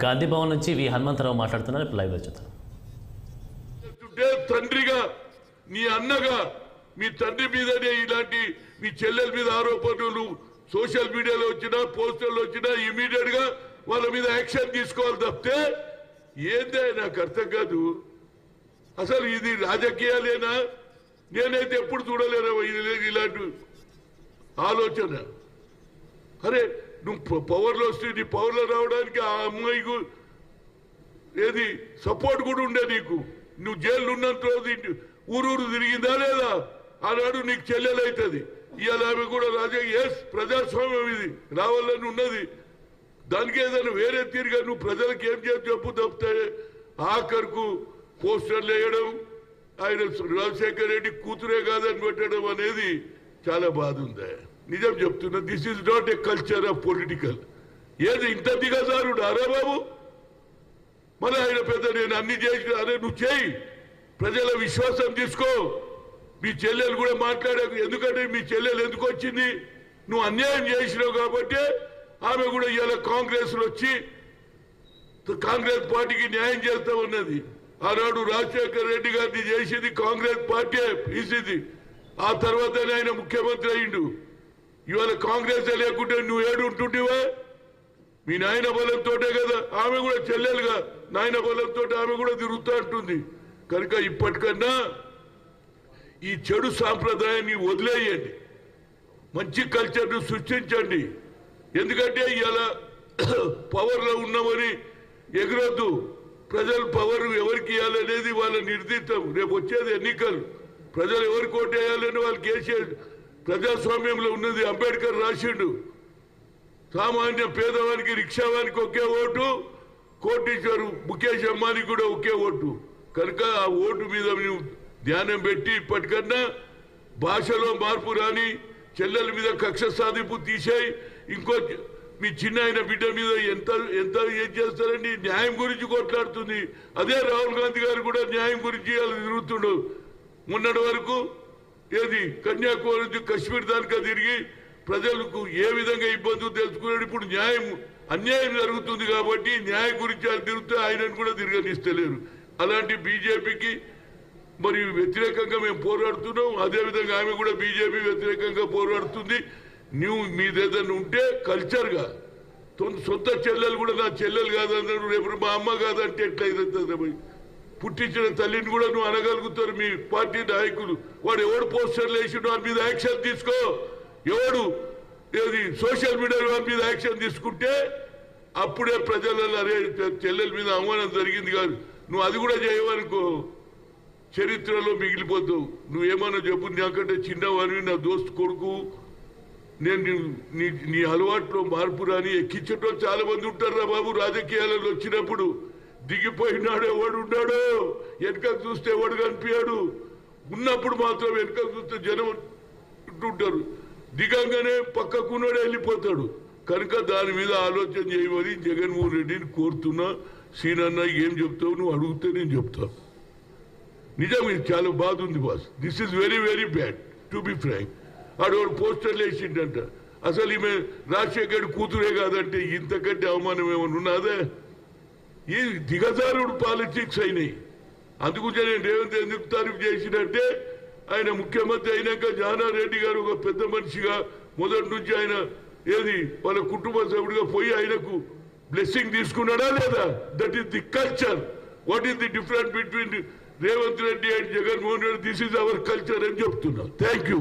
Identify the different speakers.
Speaker 1: గాంధీ భవన్ నుంచి వి హనుమంతరావు మాట్లాడుతున్నారు. లైవ్ చూద్దాం.
Speaker 2: తండ్రిగా నీ అన్నగా మీ తండ్రి మీదనే ఇలాంటి మీ చెల్లెల మీద ఆరోపణలు సోషల్ మీడియాలో వచ్చినా పోస్టర్లు వచ్చినా ఇమీడియట్ గా వాళ్ళ మీద యాక్షన్ తీసుకోవాలి తప్పితే ఏందే నాకు అర్థం కాదు. అసలు ఇది రాజకీయాలేనా? నేనైతే ఎప్పుడు చూడలేను ఇలాంటి ఆలోచన. అరే నువ్వు పవర్లో వస్తే నీ పవర్లో రావడానికి ఆ అమ్మాయికు ఏది సపోర్ట్ కూడా ఉండే నీకు. నువ్వు జైలు ఉన్నంత రోజు ఊరూరు తిరిగిందా లేదా? ఆనాడు నీకు చెల్లెలవుతుంది. ఇవాళ ఆమె కూడా ప్రజాస్వామ్యం ఇది రావాలని ఉన్నది. దానికి ఏదైనా వేరే తీరుగా నువ్వు ప్రజలకు ఏం చేసి చెప్పు తప్పితే ఆఖరుకు పోస్టర్లు వేయడం, ఆయన రాజశేఖర్ రెడ్డి కూతురే కాదని పెట్టడం అనేది చాలా బాధ ఉంది. నిజం చెప్తున్నా, this is not a culture of political. ఏది ఇంత దిగజారుడు అరే బాబు, మళ్ళీ ఆయన పెద్ద నేను అన్ని చేసిన అరే నువ్వు చేయి, ప్రజల విశ్వాసం తీసుకో. మీ చెల్లెలు కూడా మాట్లాడారు. ఎందుకంటే మీ చెల్లెలు ఎందుకు వచ్చింది? నువ్వు అన్యాయం చేసినావు కాబట్టి ఆమె కూడా ఇవాళ కాంగ్రెస్ లో వచ్చి కాంగ్రెస్ పార్టీకి న్యాయం చేస్తా ఉన్నది. ఆనాడు రాజశేఖర్ రెడ్డి గారిని చేసింది కాంగ్రెస్ పార్టీ తీసింది. ఆ తర్వాతనే ఆయన ముఖ్యమంత్రి అయిండు. ఇవాళ కాంగ్రెస్ లేకుంటే నువ్వు ఏడు ఉంటుంటివా? మీ నాయన బలంతోటే కదా. ఆమె కూడా చెల్లెలుగా నాయన బలంతో ఆమె కూడా తిరుగుతూ ఉంటుంది. కనుక ఇప్పటికన్నా ఈ చెడు సాంప్రదాయాన్ని వదిలేయండి, మంచి కల్చర్ను సృష్టించండి. ఎందుకంటే ఇలా పవర్లో ఉన్నామని ఎగరొద్దు. ప్రజలు పవర్ ఎవరికి ఇవ్వాలనేది వాళ్ళ నిర్దిష్టం. రేపు వచ్చేది ఎన్నికలు, ప్రజలు ఎవరికి ఓటు వేయాలని వాళ్ళకి వేసే ప్రజాస్వామ్యంలో ఉన్నది. అంబేద్కర్ రాసిండు, సామాన్య పేదవానికి రిక్షావానికి ఒకే ఓటు, కోటీశ్వరు ముఖేష్ అంబానీకి కూడా ఒకే ఓటు. కనుక ఆ ఓటు మీద నువ్వు ధ్యానం పెట్టి ఇప్పటికన్నా భాషలో మార్పు రాని, చెల్లెల మీద కక్ష సాధింపు తీసేయి. ఇంకో మీ చిన్న ఆయన బిడ్డ మీద ఎంత ఎంత ఏం చేస్తారండి? న్యాయం గురించి కొట్లాడుతుంది. అదే రాహుల్ గాంధీ గారు కూడా న్యాయం గురించి వాళ్ళు తిరుగుతుండు. మొన్నటి వరకు ఏది కన్యాకుమారి నుంచి కశ్మీర్ దానికా తిరిగి ప్రజలకు ఏ విధంగా ఇబ్బందులు తెలుసుకున్నాడు. ఇప్పుడు న్యాయం అన్యాయం జరుగుతుంది కాబట్టి న్యాయం గురించి వాళ్ళు తిరుగుతూ ఆయనను కూడా తిరగనిస్తలేరు. అలాంటి బీజేపీకి మరి వ్యతిరేకంగా మేము పోరాడుతున్నాం. అదేవిధంగా ఆమె కూడా బీజేపీ వ్యతిరేకంగా పోరాడుతుంది. నువ్వు మీదేదన్నా ఉంటే కల్చర్గా సొంత చెల్లెలు కూడా నా చెల్లెలు కాదన్నారు, రేపు మా అమ్మ కాదంటే ఎట్లయితే పుట్టించిన తల్లిని కూడా నువ్వు అనగలుగుతారు మీ పార్టీ నాయకులు. వాడు ఎవడు పోస్టర్లు వేసిండు వాడి మీద యాక్షన్ తీసుకో. ఎవడు ఏది సోషల్ మీడియా వాడి మీద యాక్షన్ తీసుకుంటే అప్పుడే ప్రజలలో అరే చెల్లెల మీద అవమానం జరిగింది కాదు. నువ్వు అది కూడా చేయవనుకో చరిత్రలో మిగిలిపోతావు. నువ్వేమన్నా చెప్పు, నాకంటే చిన్నవాడివి, నా దోస్తు కొడుకు, నేను నీ అలవాట్లో మార్పు రాని ఎక్కించటం చాలా మంది ఉంటారా బాబు. రాజకీయాలలో వచ్చినప్పుడు దిగిపోయినాడు ఎవడు ఉన్నాడో, వెనక చూస్తే ఎవడు కనిపించాడు. ఉన్నప్పుడు మాత్రం వెనక చూస్తే జనం ఉంటుంటారు, దిగంగానే పక్కకున్నాడు వెళ్ళిపోతాడు. కనుక దాని మీద ఆలోచన చేయమని జగన్మోహన్ రెడ్డిని కోరుతున్నా. సీనన్న ఏం చెప్తావు నువ్వు అడిగితే నేను చెప్తా. నిజం ఇది చాలా బాధ ఉంది boss. This is very very bad to be frank. ఆడవాడు పోస్టర్లు వేసిండంట. అసలు ఈమె రాజశేఖర్ కూతురే కాదంటే ఇంతకంటే అవమానం ఏమైనా ఉన్నదే? ఈ దిగజారుడు పాలిటిక్స్ అయినాయి. అందుకు నేను రేవంత్ ఎందుకు తారీఫ్ చేసినంటే ఆయన ముఖ్యమంత్రి అయినాక జానారెడ్డి గారు ఒక పెద్ద మనిషిగా మొదటి నుంచి ఆయన ఏది వాళ్ళ కుటుంబ సభ్యుడిగా పోయి ఆయనకు బ్లెస్సింగ్ తీసుకున్నాడా లేదా? That is the culture. What is the difference between Revanth Reddy and Jaganmohan Reddy? This is our culture అని చెప్తున్నా. Thank you.